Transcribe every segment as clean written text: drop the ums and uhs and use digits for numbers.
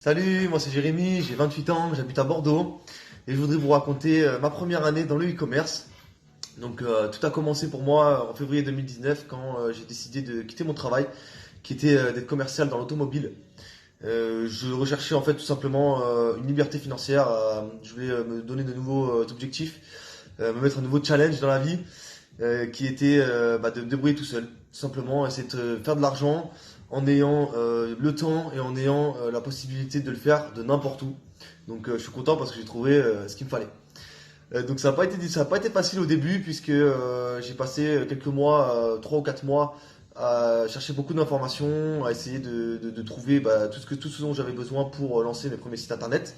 Salut, moi c'est Jérémy, j'ai 28 ans, j'habite à Bordeaux et je voudrais vous raconter ma première année dans le e-commerce. Tout a commencé pour moi en février 2019 quand j'ai décidé de quitter mon travail qui était d'être commercial dans l'automobile. Je recherchais en fait tout simplement une liberté financière, je voulais me donner de nouveaux objectifs, me mettre un nouveau challenge dans la vie qui était de me débrouiller tout seul. Tout simplement, essayer de faire de l'argent en ayant le temps et en ayant la possibilité de le faire de n'importe où. Je suis content parce que j'ai trouvé ce qu'il me fallait. Ça n'a pas été facile au début puisque j'ai passé quelques mois, 3 ou 4 mois, à chercher beaucoup d'informations, à essayer de trouver tout ce dont j'avais besoin pour lancer mes premiers sites internet.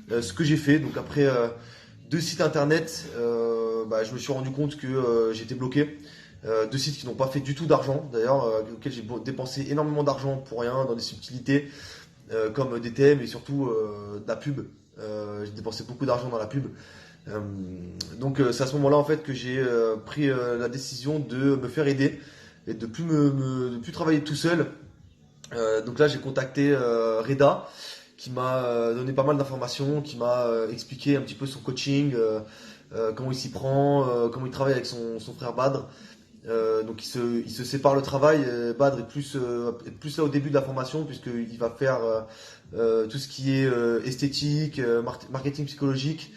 Ce que j'ai fait, donc après 2 sites internet, je me suis rendu compte que j'étais bloqué. 2 sites qui n'ont pas fait du tout d'argent, d'ailleurs, auxquels j'ai dépensé énormément d'argent pour rien, dans des subtilités, comme des thèmes et surtout de la pub. J'ai dépensé beaucoup d'argent dans la pub. C'est à ce moment-là en fait que j'ai pris la décision de me faire aider et de plus travailler tout seul. Donc là j'ai contacté Reda qui m'a donné pas mal d'informations, qui m'a expliqué un petit peu son coaching, comment il s'y prend, comment il travaille avec son frère Badr. Il se sépare le travail. Badr est plus là au début de la formation puisqu'il va faire tout ce qui est esthétique, marketing psychologique,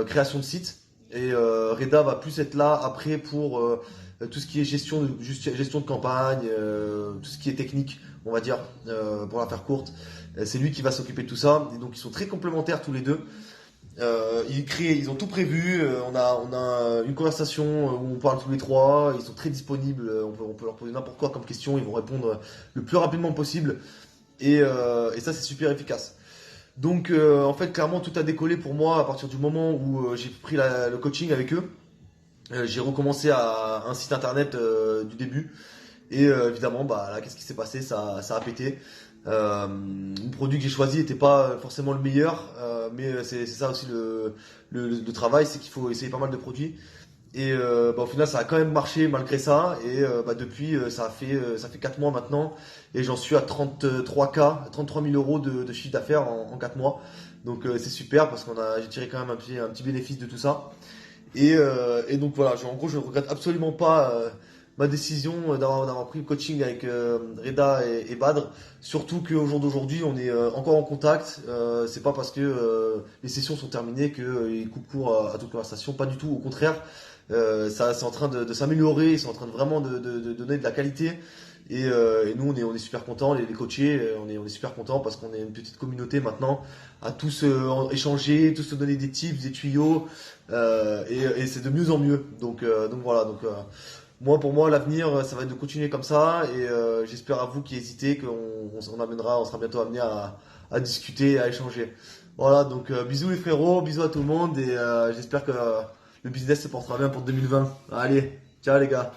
création de site. Reda va plus être là après pour tout ce qui est gestion de campagne, tout ce qui est technique, on va dire, pour la faire courte. C'est lui qui va s'occuper de tout ça. Et donc ils sont très complémentaires tous les deux. Ils ont tout prévu. On a une conversation où on parle tous les trois. Ils sont très disponibles. On peut leur poser n'importe quoi comme question. Ils vont répondre le plus rapidement possible. Et ça, c'est super efficace. En fait, clairement, tout a décollé pour moi à partir du moment où j'ai pris le coaching avec eux. J'ai recommencé à un site internet du début. Évidemment, là, qu'est-ce qui s'est passé? Ça a pété. Le produit que j'ai choisi n'était pas forcément le meilleur, mais c'est ça aussi le travail, c'est qu'il faut essayer pas mal de produits. Au final, ça a quand même marché malgré ça. Depuis, ça fait 4 mois maintenant, et j'en suis à 33 000 euros de chiffre d'affaires en 4 mois. C'est super parce j'ai tiré quand même un petit bénéfice de tout ça. Voilà, en gros, je ne regrette absolument pas ma décision d'avoir pris le coaching avec Reda et Badr. Surtout qu'au jour d'aujourd'hui, on est encore en contact. C'est pas parce que les sessions sont terminées qu'ils coupent court à toute conversation. Pas du tout, au contraire. C'est en train de s'améliorer, c'est en train de vraiment de donner de la qualité. Et nous, on est super contents, les coachés, on est super contents parce qu'on est une petite communauté maintenant à tous échanger, tous se donner des tips, des tuyaux, et c'est de mieux en mieux. Moi, pour moi, l'avenir, ça va être de continuer comme ça, et j'espère à vous qui hésitez on sera bientôt amené à discuter, à échanger. Voilà, bisous les frérots, bisous à tout le monde, et j'espère que le business se portera bien pour 2020. Allez, ciao les gars.